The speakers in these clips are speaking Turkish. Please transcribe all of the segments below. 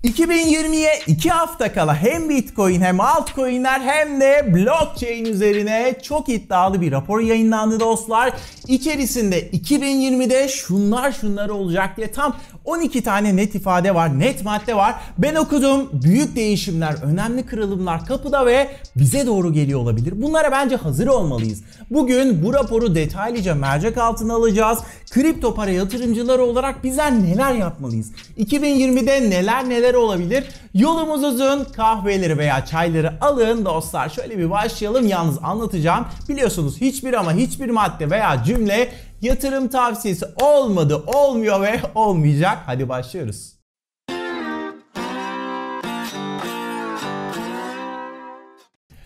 2020'ye 2 hafta kala hem Bitcoin hem altcoin'ler hem de blockchain üzerine çok iddialı bir rapor yayınlandı dostlar. İçerisinde 2020'de şunlar olacak diye tam 12 tane net ifade var, net madde var. Ben okudum. Büyük değişimler, önemli kırılımlar kapıda ve bize doğru geliyor olabilir. Bunlara bence hazır olmalıyız. Bugün bu raporu detaylıca mercek altına alacağız. Kripto para yatırımcıları olarak bizler neler yapmalıyız? 2020'de neler olabilir? Yolumuz uzun. Kahveleri veya çayları alın dostlar. Şöyle bir başlayalım. Yalnız anlatacağım. Biliyorsunuz hiçbir madde veya cümle yatırım tavsiyesi olmadı, olmuyor ve olmayacak. Hadi başlıyoruz.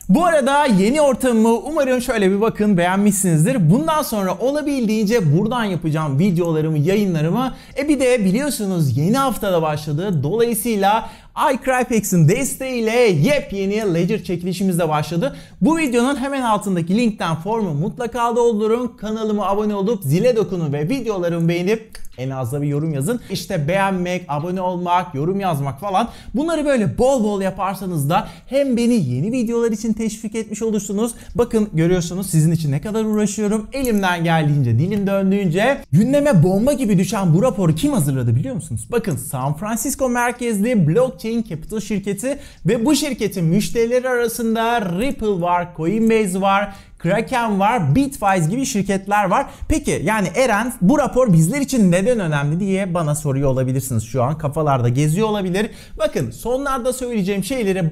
Bu arada yeni ortamımı umarım şöyle bir bakın beğenmişsinizdir. Bundan sonra olabildiğince buradan yapacağım videolarımı, yayınlarımı. Bir de biliyorsunuz yeni haftada başladı. Dolayısıyla iCrypex'in desteğiyle yepyeni Ledger çekilişimiz de başladı. Bu videonun hemen altındaki linkten formu mutlaka doldurun. Kanalıma abone olup zile dokunun ve videolarımı beğenip en az da bir yorum yazın. İşte beğenmek, abone olmak, yorum yazmak falan. Bunları böyle bol yaparsanız da hem beni yeni videolar için teşvik etmiş olursunuz. Bakın görüyorsunuz sizin için ne kadar uğraşıyorum. Elimden geldiğince, dilim döndüğünce gündeme bomba gibi düşen bu raporu kim hazırladı biliyor musunuz? Bakın San Francisco merkezli Blockchain Capital şirketi ve bu şirketin müşterileri arasında Ripple var, Coinbase var, Kraken var, Bitwise gibi şirketler var. Peki yani Eren bu rapor bizler için neden önemli diye bana soruyor olabilirsiniz şu an. Kafalarda geziyor olabilir. Bakın sonlarda söyleyeceğim şeyleri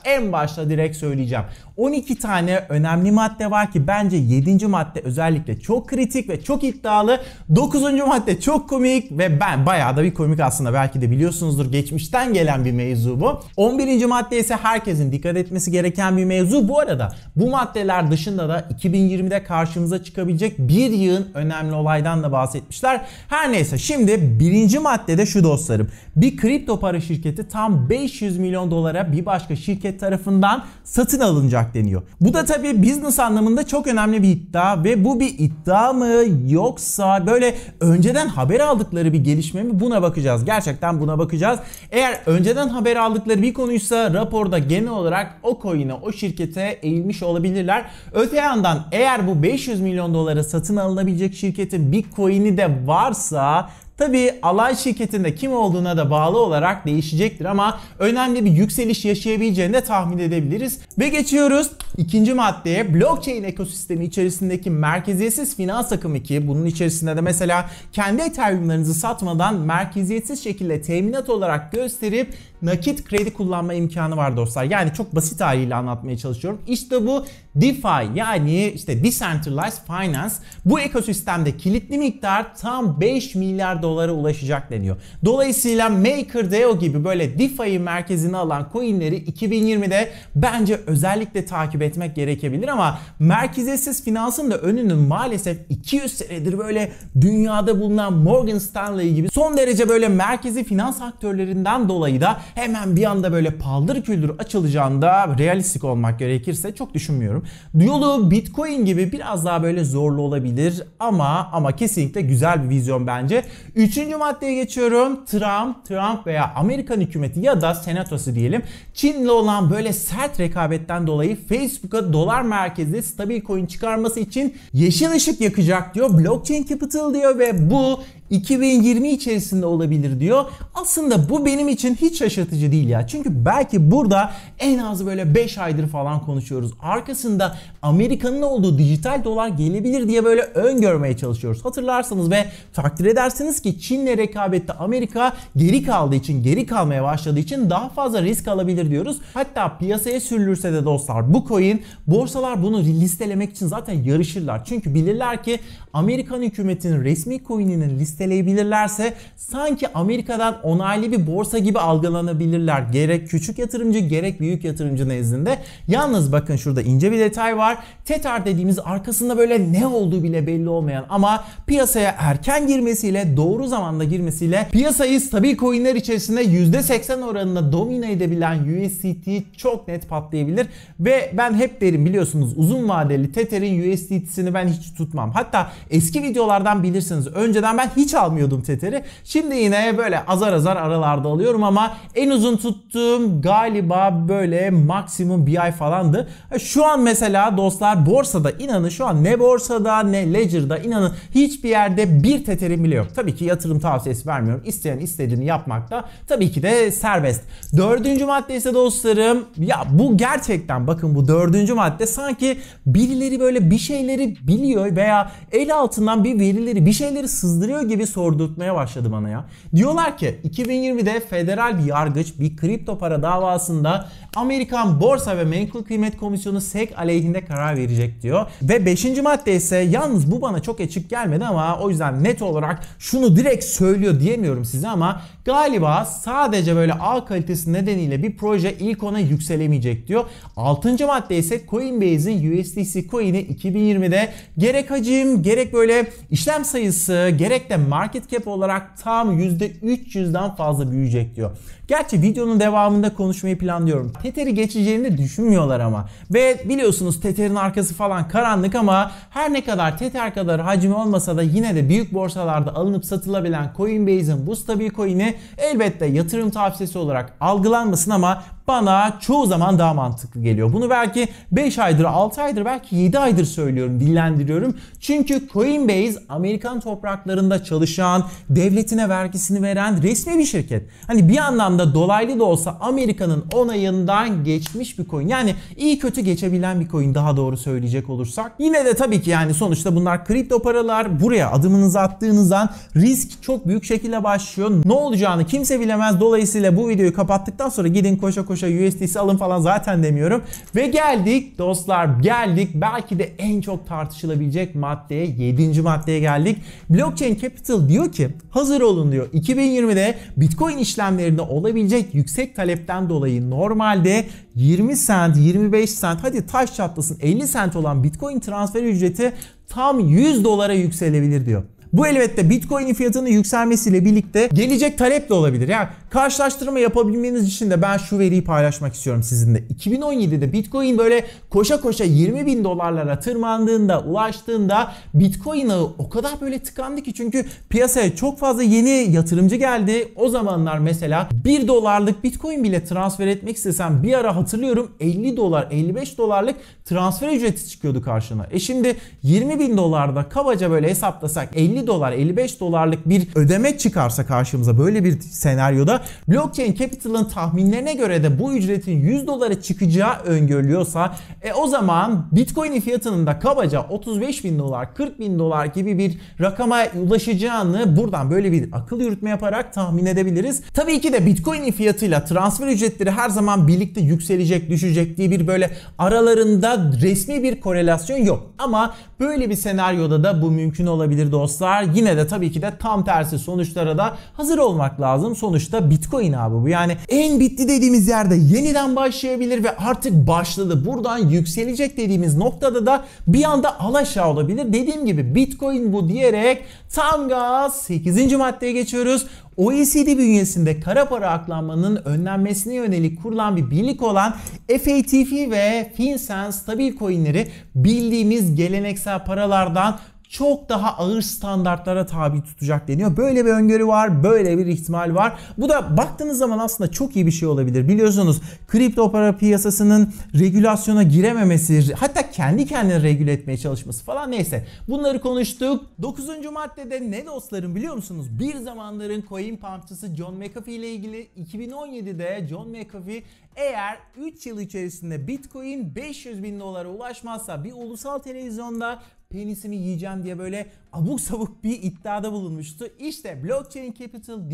en başta direkt söyleyeceğim. 12 tane önemli madde var ki bence 7. madde özellikle çok kritik ve çok iddialı. 9. madde çok komik ve ben bayağı da bir komik aslında. Belki de biliyorsunuzdur, geçmişten gelen bir mevzu bu. 11. madde ise herkesin dikkat etmesi gereken bir mevzu. Bu arada bu maddeler dışında da 2020'de karşımıza çıkabilecek bir yığın önemli olaydan da bahsetmişler. Her neyse şimdi 1. maddede şu dostlarım. Bir kripto para şirketi tam 500 milyon dolara bir başka şirket tarafından satın alınacak deniyor. Bu da tabii business anlamında çok önemli bir iddia ve bu bir iddia mı yoksa böyle önceden haber aldıkları bir gelişme mi, buna bakacağız. Gerçekten buna bakacağız. Eğer önceden haber aldıkları bir konuysa raporda genel olarak o coin'e, o şirkete eğilmiş olabilirler. Öte yandan eğer bu 500 milyon dolara satın alınabilecek şirketin bir coin'i de varsa tabii alay şirketinde kim olduğuna da bağlı olarak değişecektir ama önemli bir yükseliş yaşayabileceğini de tahmin edebiliriz. Ve geçiyoruz 2. maddeye. Blockchain ekosistemi içerisindeki merkeziyetsiz finans akımı ki bunun içerisinde de mesela kendi Ethereum'larınızı satmadan merkeziyetsiz şekilde teminat olarak gösterip nakit kredi kullanma imkanı var dostlar. Yani çok basit haliyle anlatmaya çalışıyorum. İşte bu DeFi yani işte Decentralized Finance. Bu ekosistemde kilitli miktar tam 5 milyar dolara ulaşacak deniyor. Dolayısıyla MakerDAO gibi böyle DeFi'yi merkezine alan coinleri 2020'de bence özellikle takip etmek gerekebilir ama merkeziyetsiz finansın da önünün maalesef 200 senedir böyle dünyada bulunan Morgan Stanley gibi son derece böyle merkezi finans aktörlerinden dolayı da hemen bir anda böyle paldır küldür açılacağını da realistik olmak gerekirse çok düşünmüyorum. Yolu Bitcoin gibi biraz daha böyle zorlu olabilir ama kesinlikle güzel bir vizyon bence. 3. maddeye geçiyorum. Trump veya Amerikan hükümeti ya da senatosu diyelim Çin'le olan böyle sert rekabetten dolayı Facebook'a dolar merkezli stabil coin çıkarması için yeşil ışık yakacak diyor. Blockchain Capital diyor ve bu 2020 içerisinde olabilir diyor. Aslında bu benim için hiç şaşırtıcı değil ya. Çünkü belki burada en az böyle 5 aydır falan konuşuyoruz. Arkasında Amerika'nın olduğu dijital dolar gelebilir diye böyle öngörmeye çalışıyoruz. Hatırlarsanız ve takdir edersiniz ki Çin'le rekabette Amerika geri kalmaya başladığı için daha fazla risk alabilir diyoruz. Hatta piyasaya sürülürse de dostlar bu coin, borsalar bunu listelemek için zaten yarışırlar. Çünkü bilirler ki Amerikan hükümetinin resmi coin'inin listeleyebilirlerse sanki Amerika'dan onaylı bir borsa gibi algılanabilirler. Gerek küçük yatırımcı gerek büyük yatırımcı nezdinde. Yalnız bakın şurada ince bir detay var. Tether dediğimiz arkasında böyle ne olduğu bile belli olmayan ama piyasaya erken girmesiyle, doğru zamanda girmesiyle piyasayı stabil coin'ler içerisinde %80 oranında domine edebilen USDT çok net patlayabilir. Ve ben hep derim biliyorsunuz uzun vadeli Tether'in USDT'sini ben hiç tutmam. Hatta eski videolardan bilirsiniz önceden ben hiç hiç almıyordum Tether'i. Şimdi yine böyle azar azar aralarda alıyorum ama en uzun tuttuğum galiba böyle maksimum bir ay falandı. Şu an mesela dostlar borsada, inanın şu an ne borsada ne Ledger'da, inanın hiçbir yerde bir Tether'im bile yok. Tabii ki yatırım tavsiyesi vermiyorum. İsteyen istediğini yapmakta tabii ki de serbest. Dördüncü madde ise dostlarım, ya bu gerçekten bakın, bu dördüncü madde sanki birileri böyle bir şeyleri biliyor veya el altından bir verileri, bir şeyleri sızdırıyor gibi sordurtmaya başladı bana ya. Diyorlar ki 2020'de federal bir yargıç bir kripto para davasında Amerikan Borsa ve Menkul Kıymet Komisyonu SEC aleyhinde karar verecek diyor. Ve 5. madde ise, yalnız bu bana çok açık gelmedi ama o yüzden net olarak şunu direkt söylüyor diyemiyorum size ama galiba sadece böyle A kalitesi nedeniyle bir proje ilk ona yükselemeyecek diyor. 6. madde ise Coinbase'in USDC coin'i 2020'de gerek hacim, gerek böyle işlem sayısı, gerek de market cap olarak tam %300'den fazla büyüyecek diyor. Gerçi videonun devamında konuşmayı planlıyorum. Tether'i geçeceğini düşünmüyorlar ama. Ve biliyorsunuz Tether'in arkası falan karanlık ama her ne kadar Tether kadar hacmi olmasa da yine de büyük borsalarda alınıp satılabilen Coinbase'in bu stabil coin'i elbette yatırım tavsiyesi olarak algılanmasın ama bana çoğu zaman daha mantıklı geliyor. Bunu belki 5 aydır, 6 aydır, belki 7 aydır söylüyorum, dillendiriyorum. Çünkü Coinbase Amerikan topraklarında çalışan, devletine vergisini veren resmi bir şirket. Hani bir anlamda dolaylı da olsa Amerika'nın onayından geçmiş bir coin. Yani iyi kötü geçebilen bir coin, daha doğru söyleyecek olursak. Yine de tabii ki yani sonuçta bunlar kripto paralar. Buraya adımınızı attığınızdan risk çok büyük şekilde başlıyor. Ne olacağını kimse bilemez. Dolayısıyla bu videoyu kapattıktan sonra gidin koşa koşa USDC alın falan zaten demiyorum. Ve geldik dostlar, geldik belki de en çok tartışılabilecek maddeye, 7. maddeye geldik. Blockchain Capital diyor ki hazır olun diyor. 2020'de Bitcoin işlemlerinde olabilecek yüksek talepten dolayı normalde 20 sent, 25 sent, hadi taş çatlasın 50 sent olan Bitcoin transfer ücreti tam 100 dolara yükselebilir diyor. Bu elbette Bitcoin'in fiyatının yükselmesiyle birlikte gelecek talep de olabilir. Yani karşılaştırma yapabilmeniz için de ben şu veriyi paylaşmak istiyorum sizinle. 2017'de Bitcoin böyle koşa koşa 20 bin dolarlara tırmandığında, ulaştığında Bitcoin ağı o kadar böyle tıkandı ki, çünkü piyasaya çok fazla yeni yatırımcı geldi. O zamanlar mesela 1 dolarlık Bitcoin bile transfer etmek istesem bir ara hatırlıyorum 50 dolar, 55 dolarlık transfer ücreti çıkıyordu karşına. Şimdi 20 bin dolarda kabaca böyle hesaplasak 50 dolar, 55 dolarlık bir ödeme çıkarsa karşımıza böyle bir senaryoda, Blockchain Capital'ın tahminlerine göre de bu ücretin 100 dolara çıkacağı öngörülüyorsa o zaman Bitcoin'in fiyatının da kabaca 35 bin dolar, 40 bin dolar gibi bir rakama ulaşacağını buradan böyle bir akıl yürütme yaparak tahmin edebiliriz. Tabii ki de Bitcoin'in fiyatıyla transfer ücretleri her zaman birlikte yükselecek, düşecek diye bir böyle aralarında resmi bir korelasyon yok. Ama böyle bir senaryoda da bu mümkün olabilir dostlar. Yine de tabii ki de tam tersi sonuçlara da hazır olmak lazım. Sonuçta Bitcoin abi bu. Yani en bitti dediğimiz yerde yeniden başlayabilir ve artık başladı. Buradan yükselecek dediğimiz noktada da bir anda alaşağı olabilir. Dediğim gibi Bitcoin bu diyerek tam gaz 8. maddeye geçiyoruz. OECD bünyesinde kara para aklanmanın önlenmesine yönelik kurulan bir birlik olan FATF ve FinCEN stabil coinleri bildiğimiz geleneksel paralardan çok daha ağır standartlara tabi tutacak deniyor. Böyle bir öngörü var, böyle bir ihtimal var. Bu da baktığınız zaman aslında çok iyi bir şey olabilir. Biliyorsunuz kripto para piyasasının regülasyona girememesi, hatta kendi kendine regüle etmeye çalışması falan, neyse. Bunları konuştuk. 9. maddede ne dostlarım biliyor musunuz? Bir zamanların coin pumpçısı John McAfee ile ilgili 2017'de John McAfee eğer 3 yıl içerisinde Bitcoin 500 bin dolara ulaşmazsa bir ulusal televizyonda penisimi yiyeceğim diye böyle abuk sabuk bir iddiada bulunmuştu. İşte Blockchain Capital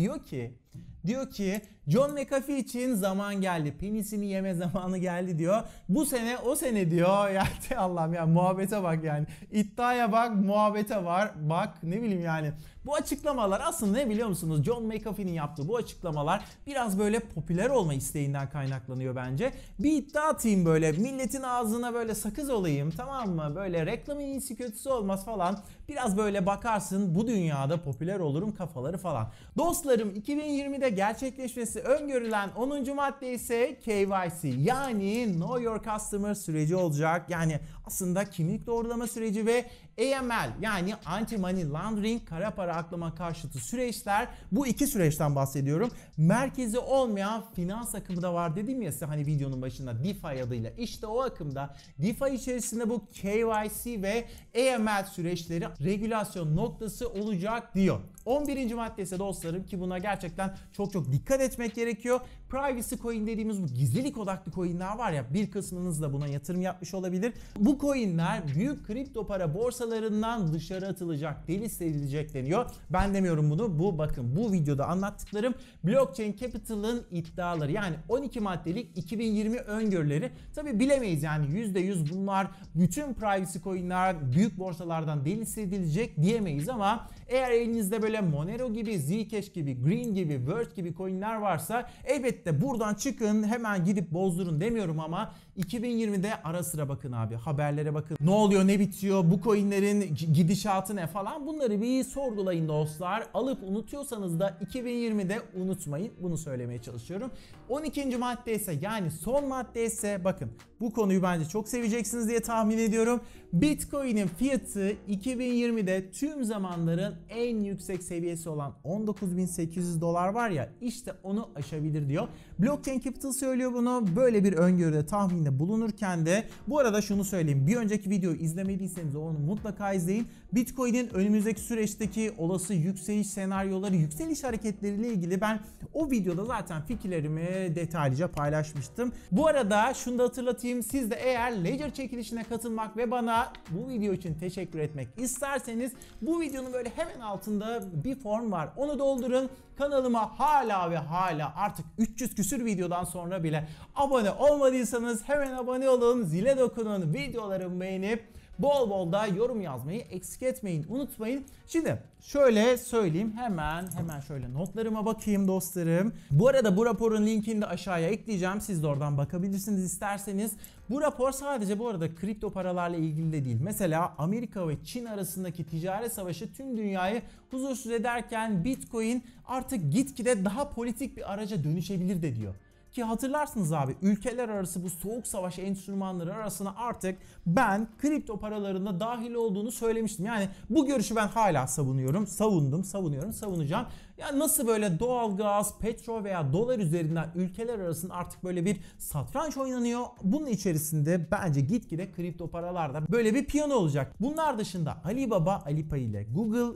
diyor ki John McAfee için zaman geldi. Penisini yeme zamanı geldi diyor. Bu sene o sene diyor. Ya Allah'ım ya, muhabbete bak yani. İddiaya bak, muhabbete var. Bak ne bileyim yani. Bu açıklamalar aslında ne biliyor musunuz? John McAfee'nin yaptığı bu açıklamalar biraz böyle popüler olma isteğinden kaynaklanıyor bence. Bir iddia atayım böyle, milletin ağzına böyle sakız olayım, tamam mı? Böyle reklamın iyisi kötüsü olmaz falan. Biraz böyle bakarsın bu dünyada popüler olurum kafaları falan. Dostlarım 2020'de gerçekleşmesi öngörülen 10. madde ise KYC, yani Know Your Customer süreci olacak. Yani aslında kimlik doğrulama süreci ve AML, yani Anti Money Laundering, kara para aklama karşıtı süreçler. Bu iki süreçten bahsediyorum. Merkezi olmayan finans akımı da var dedim ya size hani videonun başında, DeFi adıyla. İşte o akımda DeFi içerisinde bu KYC ve AML süreçleri regülasyon noktası olacak diyor. 11. madde ise dostlarım, ki buna gerçekten çok dikkat etmek gerekiyor. Privacy coin dediğimiz bu gizlilik odaklı coinler var ya, bir kısmınız da buna yatırım yapmış olabilir. Bu coinler büyük kripto para borsalarından dışarı atılacak, delist edilecek deniyor. Ben demiyorum bunu. Bakın bu videoda anlattıklarım Blockchain Capital'ın iddiaları. Yani 12 maddelik 2020 öngörüleri. Tabi bilemeyiz yani %100 bunlar bütün privacy coinler büyük borsalardan delist edilecek diyemeyiz ama eğer elinizde böyle Monero gibi, Zcash gibi, Green gibi, Word gibi coinler varsa elbette buradan çıkın, hemen gidip bozdurun demiyorum ama 2020'de ara sıra bakın abi, haberlere bakın. Ne oluyor, ne bitiyor, bu coinlerin gidişatı ne falan, bunları bir sorgulayın dostlar. Alıp unutuyorsanız da 2020'de unutmayın. Bunu söylemeye çalışıyorum. 12. madde ise, yani son madde ise, bakın bu konuyu bence çok seveceksiniz diye tahmin ediyorum. Bitcoin'in fiyatı 2020'de tüm zamanların en yüksek seviyesi olan 19.800 dolar var ya, işte onu aşabilir diyor. Blockchain Capital söylüyor bunu. Böyle bir öngörüde, tahminde bulunurken de bu arada şunu söyleyeyim. Bir önceki videoyu izlemediyseniz onu mutlaka izleyin. Bitcoin'in önümüzdeki süreçteki olası yükseliş senaryoları, yükseliş hareketleriyle ilgili ben o videoda zaten fikirlerimi detaylıca paylaşmıştım. Bu arada şunu da hatırlatayım. Siz de eğer Ledger çekilişine katılmak ve bana bu video için teşekkür etmek isterseniz bu videonun böyle hemen altında bir form var. Onu doldurun. Kanalıma hala ve hala artık 300 küsür videodan sonra bile abone olmadıysanız hemen abone olun. Zile dokunun. Videolarımı beğenip bol bol da yorum yazmayı eksik etmeyin, unutmayın. Şimdi şöyle söyleyeyim, hemen şöyle notlarıma bakayım dostlarım. Bu arada bu raporun linkini de aşağıya ekleyeceğim. Siz de oradan bakabilirsiniz isterseniz. Bu rapor sadece bu arada kripto paralarla ilgili de değil. Mesela Amerika ve Çin arasındaki ticaret savaşı tüm dünyayı huzursuz ederken Bitcoin artık gitgide daha politik bir araca dönüşebilir de diyor. Ki hatırlarsınız abi, ülkeler arası bu soğuk savaş enstrümanları arasına artık ben kripto paralarında dahil olduğunu söylemiştim. Yani bu görüşü ben hala savunuyorum. Savunuyorum, savunacağım. Yani nasıl böyle doğalgaz, petrol veya dolar üzerinden ülkeler arasında artık böyle bir satranç oynanıyor. Bunun içerisinde bence gitgide kripto paralarda böyle bir piyano olacak. Bunlar dışında Alibaba, Alipay ile,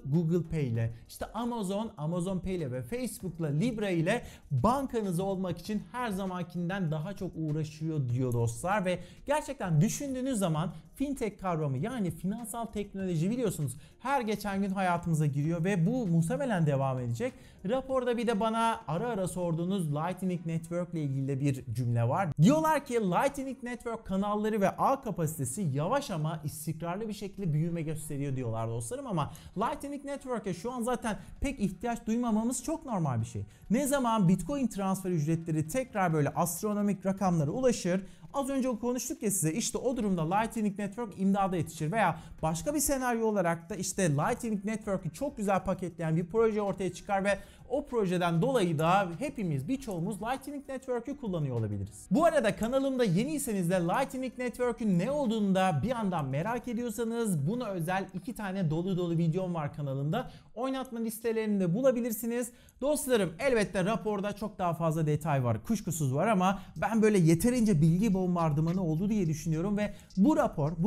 Google Pay ile, işte Amazon Pay ile ve Facebook'la, Libra ile bankanız olmak için her zamankinden daha çok uğraşıyor diyor dostlar. Ve gerçekten düşündüğünüz zaman fintech kavramı, yani finansal teknoloji, biliyorsunuz her geçen gün hayatımıza giriyor ve bu muhtemelen devam edecek. Raporda bir de bana ara sorduğunuz Lightning Network ile ilgili de bir cümle var. Diyorlar ki Lightning Network kanalları ve ağ kapasitesi yavaş ama istikrarlı bir şekilde büyüme gösteriyor diyorlar dostlarım, ama Lightning Network'e şu an zaten pek ihtiyaç duymamamız çok normal bir şey. Ne zaman Bitcoin transfer ücretleri tekrar böyle astronomik rakamlara ulaşır, az önce konuştuk ya size, işte o durumda Lightning Network imdada yetişir veya başka bir senaryo olarak da işte Lightning Network'ü çok güzel paketleyen bir proje ortaya çıkar ve o projeden dolayı da hepimiz, birçoğumuz Lightning Network'ü kullanıyor olabiliriz. Bu arada kanalımda yeniyseniz de Lightning Network'ün ne olduğunu da bir yandan merak ediyorsanız buna özel 2 tane dolu videom var kanalımda. Oynatma listelerini de bulabilirsiniz. Dostlarım, elbette raporda çok daha fazla detay var, kuşkusuz var, ama ben böyle yeterince bilgi bombardımanı oldu diye düşünüyorum ve bu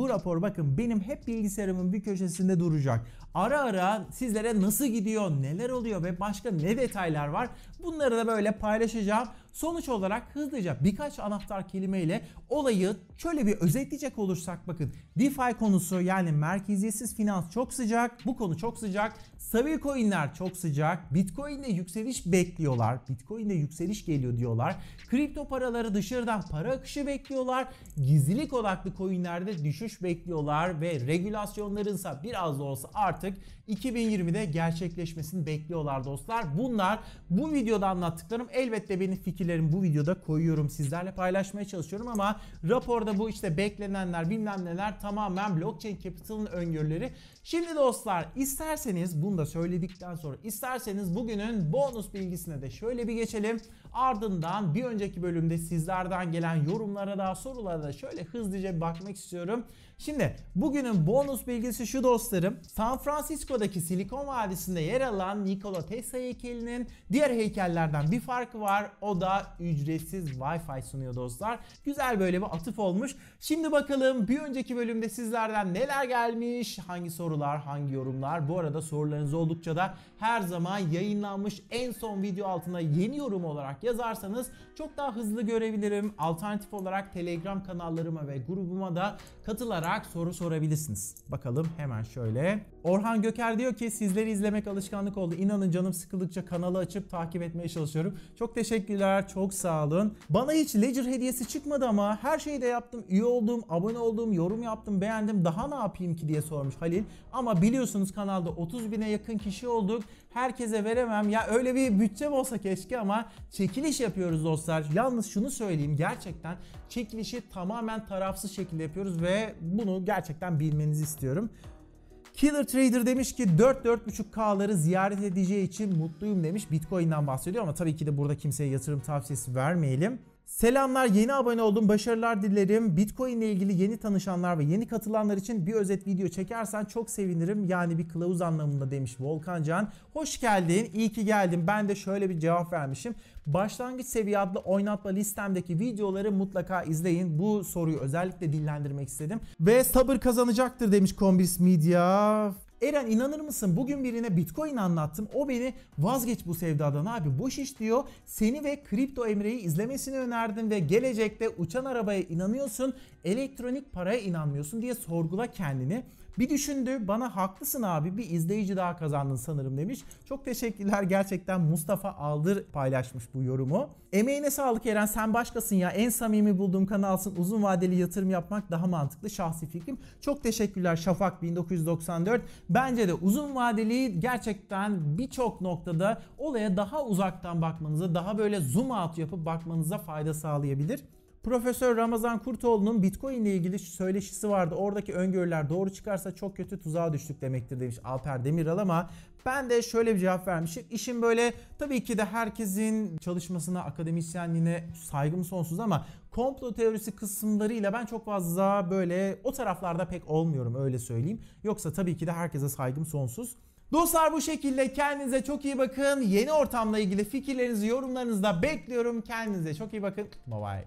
rapor bakın benim hep bilgisayarımın bir köşesinde duracak. Ara sizlere nasıl gidiyor, neler oluyor ve başka ne detaylar var, bunları da böyle paylaşacağım. Sonuç olarak hızlıca birkaç anahtar kelimeyle olayı şöyle bir özetleyecek olursak, bakın DeFi konusu, yani merkeziyetsiz finans çok sıcak. Bu konu çok sıcak. Stabil coinler çok sıcak. Bitcoin'de yükseliş bekliyorlar. Bitcoin'de yükseliş geliyor diyorlar. Kripto paraları dışarıdan para akışı bekliyorlar. Gizlilik odaklı coinlerde düşüş bekliyorlar ve regülasyonlarınsa biraz da olsa artık 2020'de gerçekleşmesini bekliyorlar dostlar. Bunlar bu videoda anlattıklarım, elbette benim fikirlerim fikirlerimi bu videoda koyuyorum. Sizlerle paylaşmaya çalışıyorum ama raporda bu işte beklenenler bilmem neler tamamen Blockchain Capital'ın öngörüleri. Şimdi dostlar isterseniz bunu da söyledikten sonra isterseniz bugünün bonus bilgisine de şöyle bir geçelim. Ardından bir önceki bölümde sizlerden gelen yorumlara da sorulara da şöyle hızlıca bir bakmak istiyorum. Şimdi bugünün bonus bilgisi şu dostlarım. San Francisco'daki Silikon Vadisi'nde yer alan Nikola Tesla heykelinin diğer heykellerden bir farkı var. O da ücretsiz Wi-Fi sunuyor dostlar. Güzel böyle bir atıf olmuş. Şimdi bakalım bir önceki bölümde sizlerden neler gelmiş? Hangi sorular, hangi yorumlar? Bu arada sorularınız oldukça da her zaman yayınlanmış en son video altına yeni yorum olarak yazarsanız çok daha hızlı görebilirim. Alternatif olarak Telegram kanallarıma ve grubuma da katılarak soru sorabilirsiniz. Bakalım hemen şöyle. Orhan Göker diyor ki sizleri izlemek alışkanlık oldu. İnanın canım sıkıldıkça kanalı açıp takip etmeye çalışıyorum. Çok teşekkürler, çok sağ olun. Bana hiç Ledger hediyesi çıkmadı ama her şeyi de yaptım. Üye oldum, abone oldum, yorum yaptım, beğendim. Daha ne yapayım ki diye sormuş Halil. Ama biliyorsunuz kanalda 30.000'e yakın kişi olduk. Herkese veremem. Ya öyle bir bütçem olsa keşke ama çekiliş yapıyoruz dostlar. Yalnız şunu söyleyeyim, gerçekten çekilişi tamamen tarafsız şekilde yapıyoruz ve bunu gerçekten bilmenizi istiyorum. Killer Trader demiş ki 4-4.5K'ları ziyaret edeceği için mutluyum demiş. Bitcoin'den bahsediyor ama tabii ki de burada kimseye yatırım tavsiyesi vermeyelim. Selamlar, yeni abone oldum, başarılar dilerim. Bitcoin ile ilgili yeni tanışanlar ve yeni katılanlar için bir özet video çekersen çok sevinirim. Yani bir kılavuz anlamında demiş Volkan Can. Hoş geldin, iyi ki geldin. Ben de şöyle bir cevap vermişim. Başlangıç seviye adlı oynatma listemdeki videoları mutlaka izleyin. Bu soruyu özellikle dillendirmek istedim. Ve sabır kazanacaktır demiş Combis Media. Eren inanır mısın? Bugün birine Bitcoin anlattım. O beni vazgeç bu sevdadan abi boş iş diyor. Seni ve Kripto Emre'yi izlemesini önerdim ve gelecekte uçan arabaya inanıyorsun, elektronik paraya inanmıyorsun diye sorgula kendini. Bir düşündü, bana haklısın abi, bir izleyici daha kazandın sanırım demiş. Çok teşekkürler, gerçekten Mustafa Aldır paylaşmış bu yorumu. Emeğine sağlık Eren, sen başkasın ya, en samimi bulduğum kanalsın, uzun vadeli yatırım yapmak daha mantıklı şahsi fikrim. Çok teşekkürler Şafak 1994. Bence de uzun vadeli gerçekten birçok noktada olaya daha uzaktan bakmanıza, daha böyle zoom out yapıp bakmanıza fayda sağlayabilir. Profesör Ramazan Kurtoğlu'nun Bitcoin ile ilgili söyleşisi vardı. Oradaki öngörüler doğru çıkarsa çok kötü tuzağa düştük demektir demiş Alper Demiral ama ben de şöyle bir cevap vermişim. İşin böyle tabii ki de herkesin çalışmasına, akademisyenliğine saygım sonsuz ama komplo teorisi kısımlarıyla ben çok fazla böyle o taraflarda pek olmuyorum, öyle söyleyeyim. Yoksa tabii ki de herkese saygım sonsuz. Dostlar bu şekilde kendinize çok iyi bakın. Yeni ortamla ilgili fikirlerinizi, yorumlarınızı da bekliyorum. Kendinize çok iyi bakın. Bye bye.